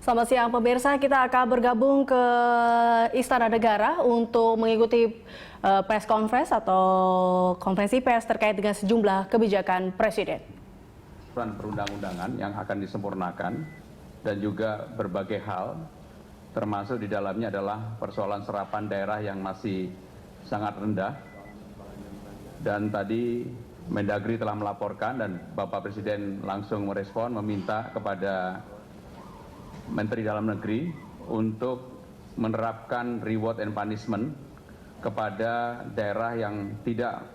Selamat siang pemirsa, kita akan bergabung ke Istana Negara untuk mengikuti press conference atau konferensi pers terkait dengan sejumlah kebijakan Presiden. Perundang-undangan yang akan disempurnakan dan juga berbagai hal, termasuk di dalamnya adalah persoalan serapan daerah yang masih sangat rendah. Dan tadi Mendagri telah melaporkan dan Bapak Presiden langsung merespon meminta kepada Menteri Dalam Negeri untuk menerapkan reward and punishment kepada daerah yang tidak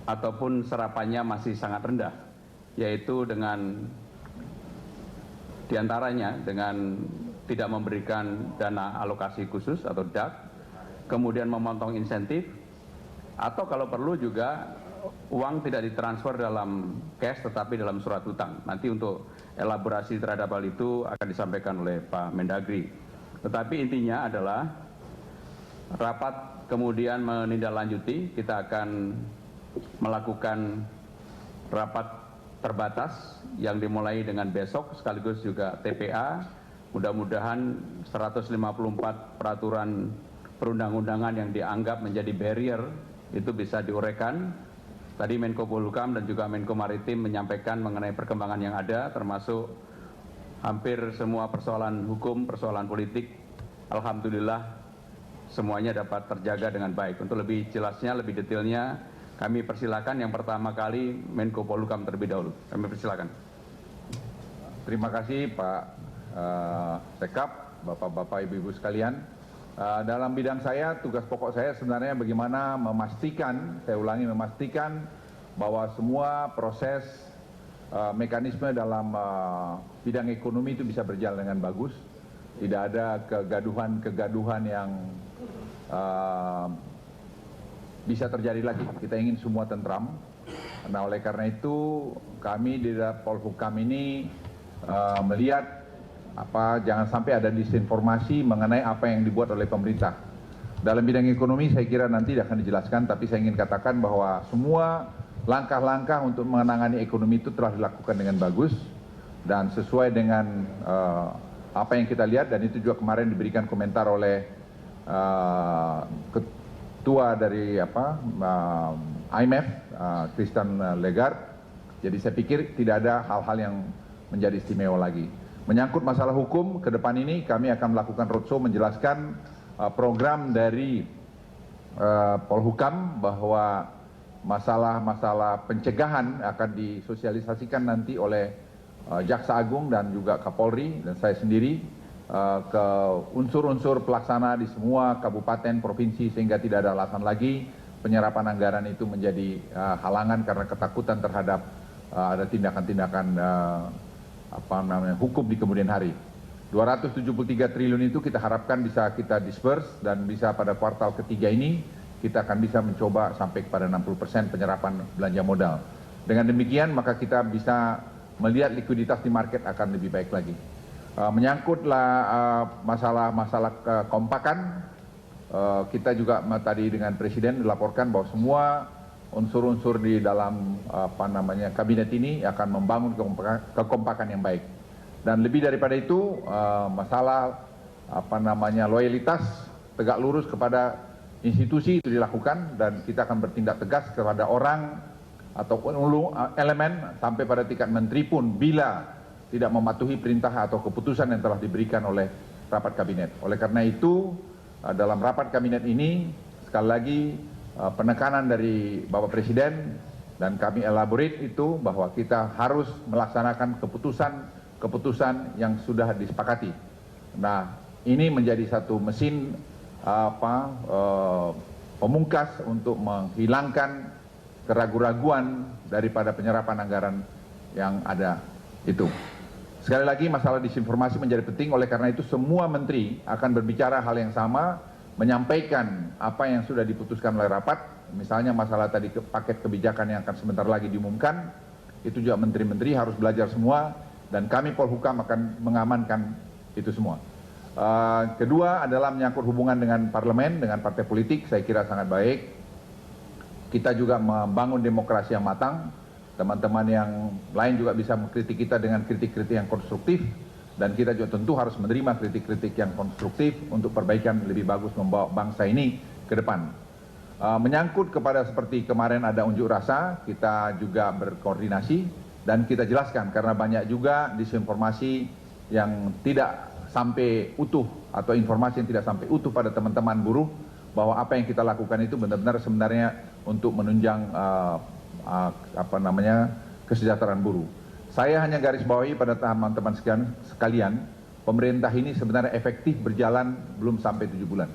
ataupun serapannya masih sangat rendah, yaitu dengan diantaranya dengan tidak memberikan dana alokasi khusus atau DAK, kemudian memotong insentif, atau kalau perlu juga uang tidak ditransfer dalam cash tetapi dalam surat utang. Nanti untuk elaborasi terhadap hal itu akan disampaikan oleh Pak Mendagri. Tetapi intinya adalah rapat kemudian menindaklanjuti, kita akan melakukan rapat terbatas yang dimulai dengan besok sekaligus juga TPA. Mudah-mudahan 154 peraturan perundang-undangan yang dianggap menjadi barrier itu bisa diuraikan. Tadi Menko Polhukam dan juga Menko Maritim menyampaikan mengenai perkembangan yang ada, termasuk hampir semua persoalan hukum, persoalan politik. Alhamdulillah semuanya dapat terjaga dengan baik. Untuk lebih jelasnya, lebih detailnya, kami persilakan yang pertama kali Menko Polhukam terlebih dahulu. Kami persilakan. Terima kasih Pak Sekap, Bapak-Bapak, Ibu-Ibu sekalian. Dalam bidang saya, tugas pokok saya sebenarnya bagaimana memastikan, saya ulangi, memastikan bahwa semua proses mekanisme dalam bidang ekonomi itu bisa berjalan dengan bagus. Tidak ada kegaduhan-kegaduhan yang bisa terjadi lagi. Kita ingin semua tentram. Nah, oleh karena itu kami di Polhukam ini melihat jangan sampai ada disinformasi mengenai apa yang dibuat oleh pemerintah. Dalam bidang ekonomi saya kira nanti akan dijelaskan, tapi saya ingin katakan bahwa semua langkah-langkah untuk menangani ekonomi itu telah dilakukan dengan bagus dan sesuai dengan apa yang kita lihat, dan itu juga kemarin diberikan komentar oleh ketua dari IMF, Christine Lagarde. Jadi saya pikir tidak ada hal-hal yang menjadi istimewa lagi. Menyangkut masalah hukum, ke depan ini kami akan melakukan roadshow menjelaskan program dari Polhukam bahwa masalah-masalah pencegahan akan disosialisasikan nanti oleh Jaksa Agung dan juga Kapolri dan saya sendiri ke unsur-unsur pelaksana di semua kabupaten, provinsi, sehingga tidak ada alasan lagi penyerapan anggaran itu menjadi halangan karena ketakutan terhadap ada tindakan-tindakan hukum di kemudian hari. 273 triliun itu kita harapkan bisa kita disperse dan bisa pada kuartal ketiga ini kita akan bisa mencoba sampai kepada 60% penyerapan belanja modal. Dengan demikian maka kita bisa melihat likuiditas di market akan lebih baik lagi. Menyangkutlah masalah kekompakan, kita juga tadi dengan Presiden dilaporkan bahwa semua unsur-unsur di dalam kabinet ini akan membangun kekompakan yang baik. Dan lebih daripada itu masalah loyalitas tegak lurus kepada institusi itu dilakukan dan kita akan bertindak tegas kepada orang ataupun elemen sampai pada tingkat menteri pun bila tidak mematuhi perintah atau keputusan yang telah diberikan oleh rapat kabinet. Oleh karena itu dalam rapat kabinet ini sekali lagi penekanan dari Bapak Presiden dan kami elaborate itu bahwa kita harus melaksanakan keputusan yang sudah disepakati. Nah, ini menjadi satu mesin pemungkas untuk menghilangkan keraguan-raguan daripada penyerapan anggaran yang ada itu. Sekali lagi masalah disinformasi menjadi penting, oleh karena itu semua menteri akan berbicara hal yang sama, menyampaikan apa yang sudah diputuskan oleh rapat, misalnya masalah tadi paket kebijakan yang akan sebentar lagi diumumkan, itu juga menteri-menteri harus belajar semua, dan kami Polhukam akan mengamankan itu semua. Kedua adalah menyangkut hubungan dengan parlemen, dengan partai politik, saya kira sangat baik. Kita juga membangun demokrasi yang matang, teman-teman yang lain juga bisa mengkritik kita dengan kritik-kritik yang konstruktif, dan kita juga tentu harus menerima kritik-kritik yang konstruktif untuk perbaikan lebih bagus membawa bangsa ini ke depan. Menyangkut kepada seperti kemarin ada unjuk rasa, kita juga berkoordinasi dan kita jelaskan karena banyak juga disinformasi yang tidak sampai utuh atau informasi yang tidak sampai utuh pada teman-teman buruh bahwa apa yang kita lakukan itu benar-benar sebenarnya untuk menunjang kesejahteraan buruh. Saya hanya garis bawahi pada teman-teman sekalian, pemerintah ini sebenarnya efektif berjalan belum sampai 7 bulan.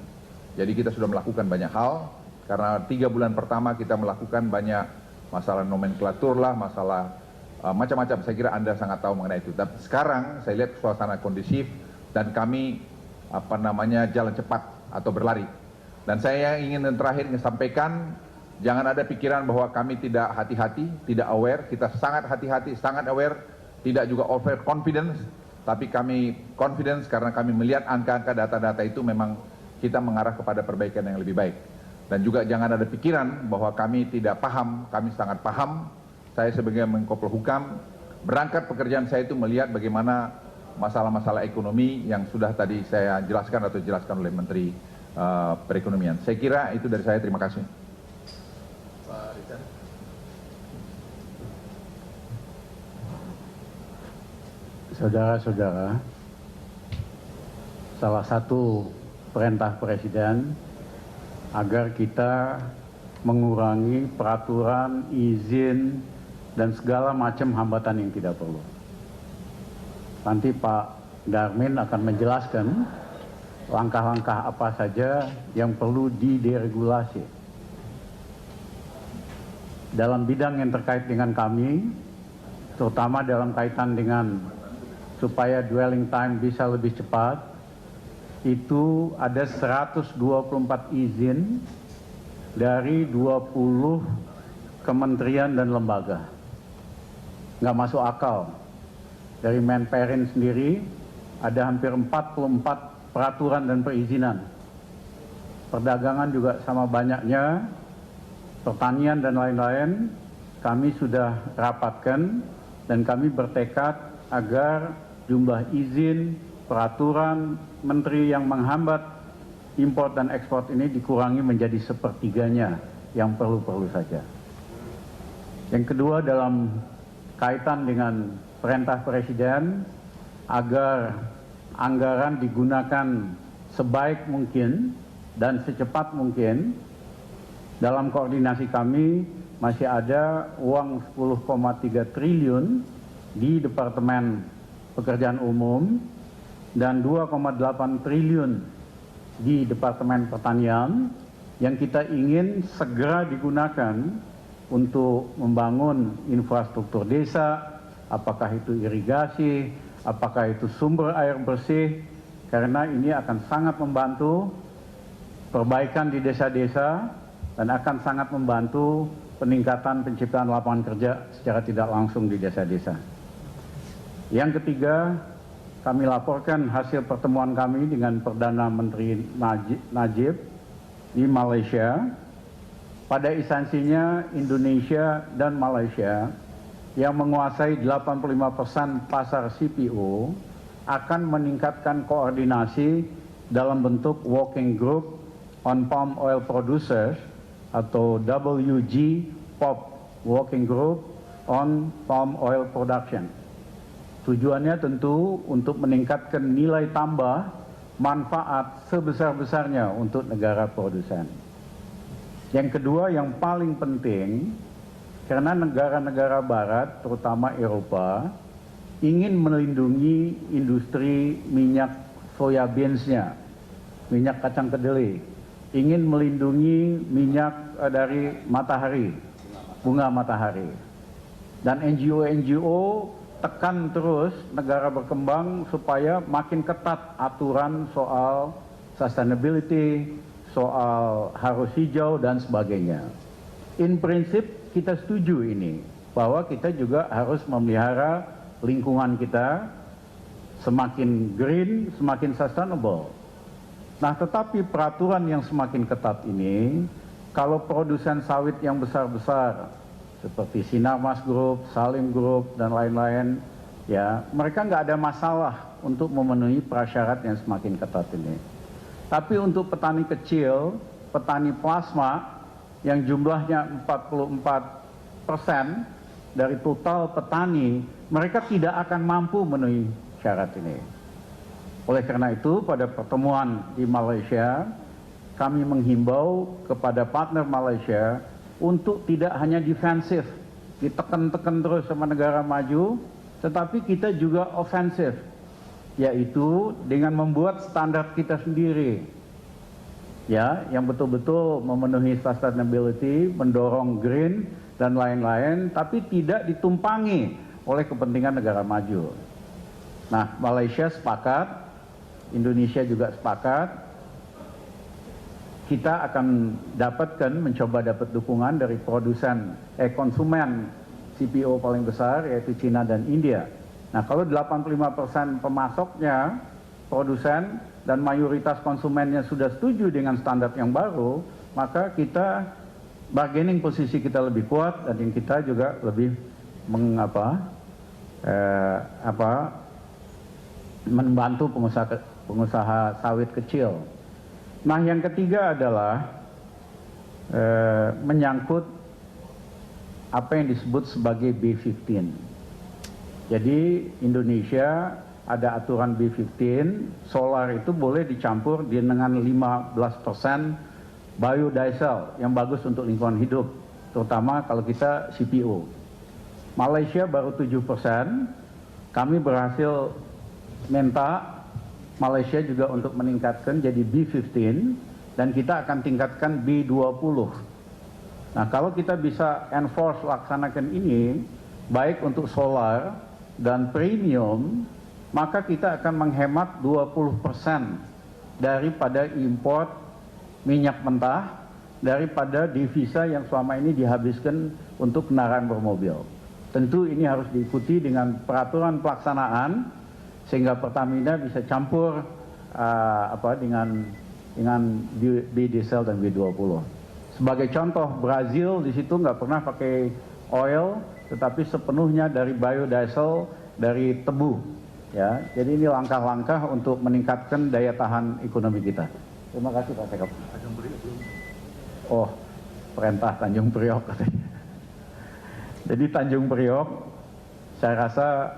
Jadi kita sudah melakukan banyak hal, karena 3 bulan pertama kita melakukan banyak masalah nomenklatur lah, masalah macam-macam. Saya kira Anda sangat tahu mengenai itu. Tapi sekarang saya lihat suasana kondisif dan kami jalan cepat atau berlari. Dan saya ingin yang terakhir sampaikan, jangan ada pikiran bahwa kami tidak hati-hati, tidak aware. Kita sangat hati-hati, sangat aware, tidak juga over confidence. Tapi kami confidence karena kami melihat angka-angka data-data itu memang kita mengarah kepada perbaikan yang lebih baik. Dan juga jangan ada pikiran bahwa kami tidak paham, kami sangat paham. Saya sebagai Menko Polhukam, berangkat pekerjaan saya itu melihat bagaimana masalah-masalah ekonomi yang sudah tadi saya jelaskan atau dijelaskan oleh Menteri Perekonomian. Saya kira itu dari saya, terima kasih. Saudara-saudara, salah satu perintah Presiden agar kita mengurangi peraturan, izin, dan segala macam hambatan yang tidak perlu. Nanti Pak Darmin akan menjelaskan langkah-langkah apa saja yang perlu dideregulasi. Dalam bidang yang terkait dengan kami, terutama dalam kaitan dengan supaya dwelling time bisa lebih cepat, itu ada 124 izin dari 20 kementerian dan lembaga. Nggak masuk akal. Dari Menperin sendiri ada hampir 44 peraturan dan perizinan. Perdagangan juga sama banyaknya, pertanian dan lain-lain, kami sudah rapatkan dan kami bertekad agar jumlah izin, peraturan, menteri yang menghambat impor dan ekspor ini dikurangi menjadi sepertiganya yang perlu-perlu saja. Yang kedua, dalam kaitan dengan perintah Presiden agar anggaran digunakan sebaik mungkin dan secepat mungkin, dalam koordinasi kami masih ada uang 10,3 triliun di Departemen Pekerjaan Umum dan 2,8 triliun di Departemen Pertanian yang kita ingin segera digunakan untuk membangun infrastruktur desa, apakah itu irigasi, apakah itu sumber air bersih, karena ini akan sangat membantu perbaikan di desa-desa dan akan sangat membantu peningkatan penciptaan lapangan kerja secara tidak langsung di desa-desa. Yang ketiga, kami laporkan hasil pertemuan kami dengan Perdana Menteri Najib di Malaysia. Pada esensinya Indonesia dan Malaysia yang menguasai 85% pasar CPO akan meningkatkan koordinasi dalam bentuk Working Group on Palm Oil Producers atau WG-POP, Working Group on Palm Oil Production. Tujuannya tentu untuk meningkatkan nilai tambah manfaat sebesar-besarnya untuk negara produsen. Yang kedua yang paling penting, karena negara-negara barat, terutama Eropa, ingin melindungi industri minyak soya beans-nya, minyak kacang kedelai, ingin melindungi minyak dari matahari, bunga matahari. Dan NGO-NGO tekan terus negara berkembang supaya makin ketat aturan soal sustainability, soal harus hijau dan sebagainya. In prinsip kita setuju ini, bahwa kita juga harus memelihara lingkungan kita semakin green, semakin sustainable. Nah, tetapi peraturan yang semakin ketat ini, kalau produsen sawit yang besar-besar, seperti Sinarmas Group, Salim Group, dan lain-lain, ya mereka nggak ada masalah untuk memenuhi prasyarat yang semakin ketat ini. Tapi untuk petani kecil, petani plasma yang jumlahnya 44% dari total petani, mereka tidak akan mampu memenuhi syarat ini. Oleh karena itu, pada pertemuan di Malaysia, kami menghimbau kepada partner Malaysia untuk tidak hanya defensif, ditekan-tekan terus sama negara maju, tetapi kita juga ofensif, yaitu dengan membuat standar kita sendiri, ya, yang betul-betul memenuhi sustainability, mendorong green dan lain-lain, tapi tidak ditumpangi oleh kepentingan negara maju. Nah, Malaysia sepakat, Indonesia juga sepakat, kita akan mencoba dapat dukungan dari konsumen CPO paling besar, yaitu China dan India. Nah, kalau 85% pemasoknya produsen dan mayoritas konsumennya sudah setuju dengan standar yang baru, maka kita bargaining posisi kita lebih kuat dan yang kita juga lebih membantu pengusaha sawit kecil. Nah, yang ketiga adalah menyangkut apa yang disebut sebagai B15. Jadi Indonesia ada aturan B15, solar itu boleh dicampur dengan 15% biodiesel yang bagus untuk lingkungan hidup, terutama kalau kita CPO. Malaysia baru 7%, kami berhasil minta Malaysia juga untuk meningkatkan jadi B15 dan kita akan tingkatkan B20. Nah, kalau kita bisa enforce laksanakan ini, baik untuk solar dan premium, maka kita akan menghemat 20% daripada import minyak mentah, daripada devisa yang selama ini dihabiskan untuk kendaraan bermobil. Tentu ini harus diikuti dengan peraturan pelaksanaan, sehingga Pertamina bisa campur dengan biodiesel dan B20. Sebagai contoh, Brazil di situ nggak pernah pakai oil, tetapi sepenuhnya dari biodiesel dari tebu. Ya, jadi ini langkah-langkah untuk meningkatkan daya tahan ekonomi kita. Terima kasih Pak Sekap. Oh, perintah Tanjung Priok katanya. Jadi Tanjung Priok, saya rasa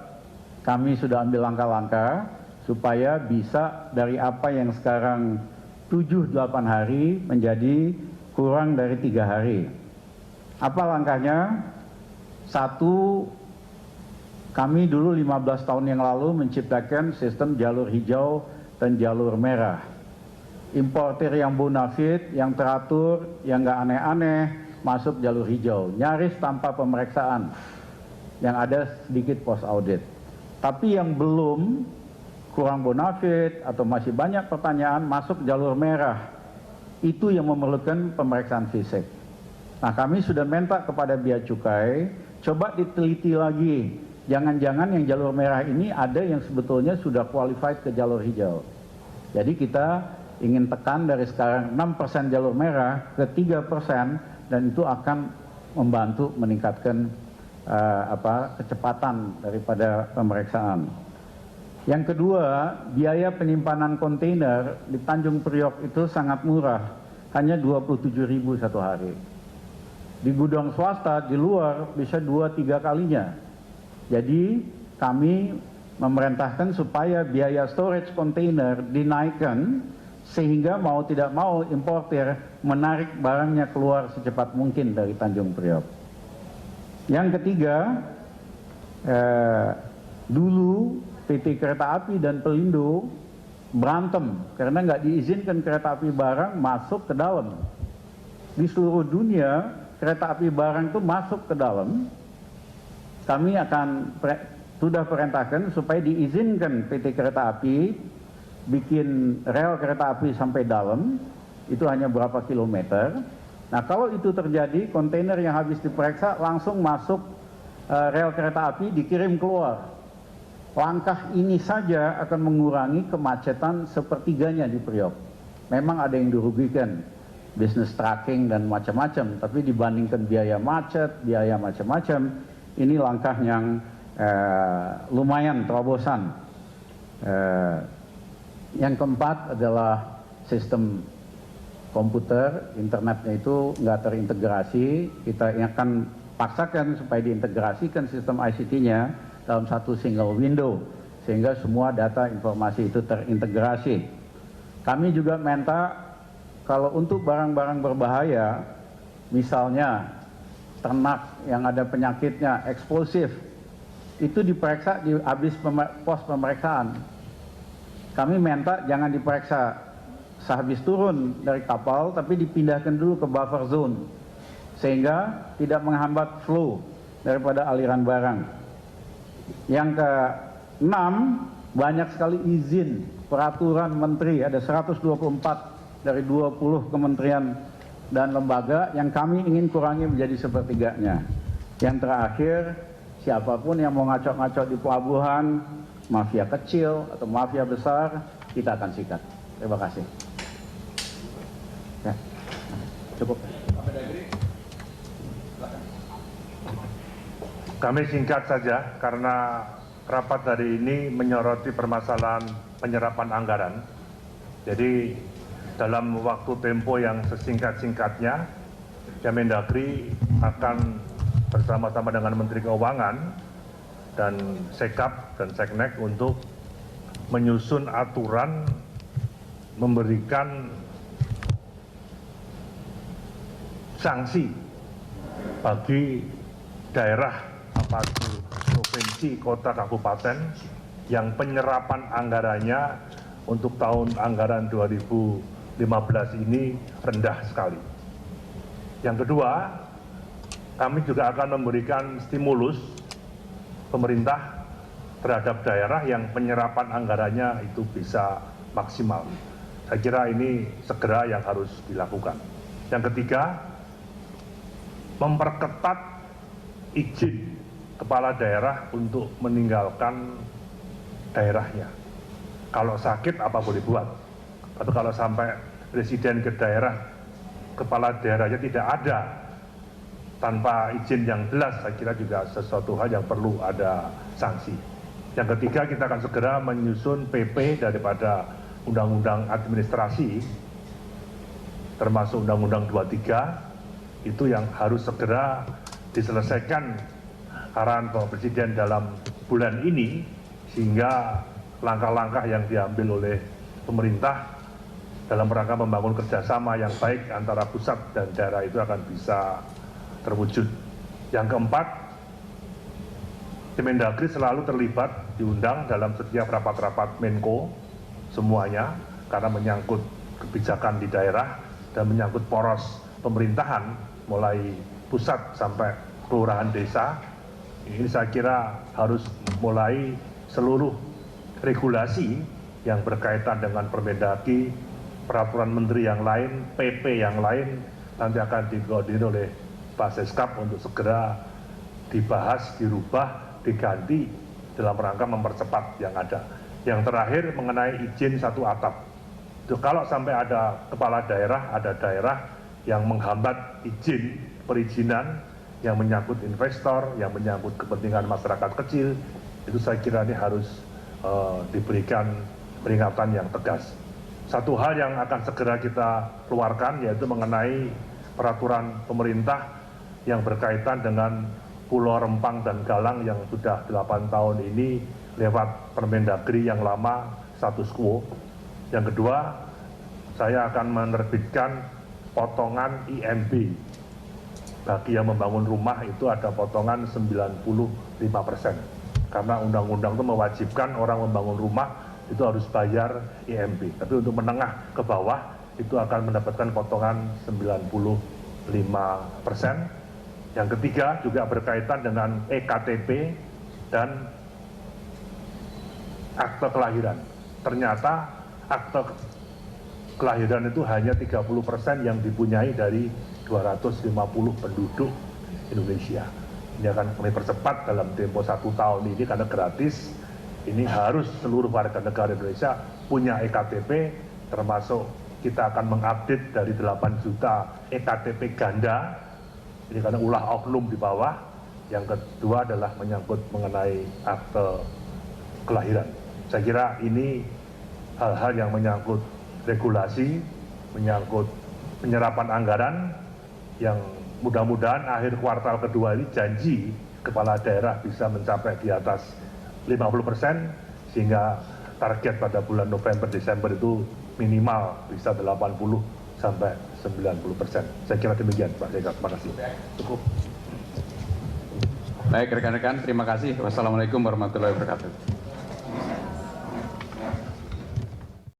kami sudah ambil langkah-langkah supaya bisa dari apa yang sekarang 7-8 hari menjadi kurang dari 3 hari. Apa langkahnya? Satu, kami dulu 15 tahun yang lalu menciptakan sistem jalur hijau dan jalur merah. Importer yang bonafide, yang teratur, yang nggak aneh-aneh, masuk jalur hijau. Nyaris tanpa pemeriksaan. Yang ada sedikit post audit. Tapi yang belum, kurang bonafide atau masih banyak pertanyaan, masuk jalur merah. Itu yang memerlukan pemeriksaan fisik. Nah, kami sudah minta kepada Bea Cukai, coba diteliti lagi. Jangan-jangan yang jalur merah ini ada yang sebetulnya sudah qualified ke jalur hijau. Jadi kita ingin tekan dari sekarang 6% jalur merah ke 3%, dan itu akan membantu meningkatkan kecepatan daripada pemeriksaan. Yang kedua, biaya penyimpanan kontainer di Tanjung Priok itu sangat murah, hanya 27.000 satu hari. Di gudang swasta di luar bisa 2-3 kalinya. Jadi kami memerintahkan supaya biaya storage kontainer dinaikkan, sehingga mau tidak mau importer menarik barangnya keluar secepat mungkin dari Tanjung Priok. Yang ketiga, dulu PT Kereta Api dan Pelindo berantem karena nggak diizinkan kereta api barang masuk ke dalam. Di seluruh dunia kereta api barang itu masuk ke dalam. Kami sudah perintahkan supaya diizinkan PT Kereta Api bikin rel kereta api sampai dalam, itu hanya berapa kilometer. Nah, kalau itu terjadi, kontainer yang habis diperiksa langsung masuk rel kereta api, dikirim keluar. Langkah ini saja akan mengurangi kemacetan sepertiganya di Priok. Memang ada yang dirugikan, business tracking dan macam-macam, tapi dibandingkan biaya macet, biaya macam-macam, ini langkah yang lumayan terobosan. Yang keempat adalah sistem komputer, internetnya itu nggak terintegrasi. Kita akan paksakan supaya diintegrasikan sistem ICT-nya dalam satu single window, sehingga semua data informasi itu terintegrasi. Kami juga minta kalau untuk barang-barang berbahaya, misalnya ternak yang ada penyakitnya eksplosif, itu diperiksa di habis pos pemeriksaan. Kami minta jangan diperiksa sehabis turun dari kapal, tapi dipindahkan dulu ke buffer zone, sehingga tidak menghambat flow daripada aliran barang. Yang ke-6, banyak sekali izin peraturan menteri, ada 124 dari 20 kementerian dan lembaga yang kami ingin kurangi menjadi sepertiganya. Yang terakhir, siapapun yang mau ngacok-ngacok di pelabuhan, mafia kecil atau mafia besar, kita akan sikat. Terima kasih. Ya, cukup. Kami singkat saja karena rapat hari ini menyoroti permasalahan penyerapan anggaran. Jadi dalam waktu tempo yang sesingkat-singkatnya, Kemendagri akan bersama-sama dengan Menteri Keuangan dan Sekap dan Seknek untuk menyusun aturan memberikan sanksi bagi daerah apa itu provinsi, kota, kabupaten yang penyerapan anggarannya untuk tahun anggaran 2015 ini rendah sekali. Yang kedua, kami juga akan memberikan stimulus pemerintah terhadap daerah yang penyerapan anggarannya itu bisa maksimal. Saya kira ini segera yang harus dilakukan. Yang ketiga, memperketat izin kepala daerah untuk meninggalkan daerahnya. Kalau sakit apa boleh buat, tapi kalau sampai presiden ke daerah, kepala daerahnya tidak ada tanpa izin yang jelas, saya kira juga sesuatu hal yang perlu ada sanksi. Yang ketiga, kita akan segera menyusun PP daripada Undang-Undang Administrasi, termasuk Undang-Undang 23, itu yang harus segera diselesaikan arahan Bapak Presiden dalam bulan ini, sehingga langkah-langkah yang diambil oleh pemerintah dalam rangka membangun kerjasama yang baik antara pusat dan daerah itu akan bisa terwujud. Yang keempat, Kemendagri selalu terlibat, diundang dalam setiap rapat-rapat Menko semuanya, karena menyangkut kebijakan di daerah dan menyangkut poros pemerintahan mulai pusat sampai kelurahan desa. Ini saya kira harus mulai seluruh regulasi yang berkaitan dengan Permendagri, peraturan menteri yang lain, PP yang lain, nanti akan dikoordinir oleh Pak Seskap untuk segera dibahas, dirubah, diganti dalam rangka mempercepat yang ada. Yang terakhir mengenai izin satu atap. Kalau sampai ada kepala daerah, ada daerah yang menghambat izin perizinan yang menyangkut investor, yang menyangkut kepentingan masyarakat kecil, itu saya kira ini harus diberikan peringatan yang tegas. Satu hal yang akan segera kita keluarkan yaitu mengenai peraturan pemerintah yang berkaitan dengan Pulau Rempang dan Galang yang sudah 8 tahun ini lewat Permendagri yang lama status quo. Yang kedua, saya akan menerbitkan potongan IMB. Bagi yang membangun rumah itu ada potongan 95%. Karena undang-undang itu mewajibkan orang membangun rumah itu harus bayar IMB. Tapi untuk menengah ke bawah itu akan mendapatkan potongan 95%. Yang ketiga juga berkaitan dengan EKTP dan akte kelahiran. Ternyata akte kelahiran itu hanya 30% yang dipunyai dari 250 penduduk Indonesia. Ini akan kami percepat dalam tempo 1 tahun ini karena gratis. Ini harus seluruh warga negara Indonesia punya EKTP, termasuk kita akan mengupdate dari 8 juta EKTP ganda. Ini karena ulah oknum di bawah. Yang kedua adalah menyangkut mengenai akte kelahiran. Saya kira ini hal-hal yang menyangkut regulasi, menyangkut penyerapan anggaran yang mudah-mudahan akhir kuartal kedua ini janji kepala daerah bisa mencapai di atas 50%, sehingga target pada bulan November-Desember itu minimal bisa 80 sampai 90%. Saya kira demikian, Pak Sekar. Terima kasih. Cukup. Baik rekan-rekan, terima kasih. Wassalamualaikum warahmatullahi wabarakatuh.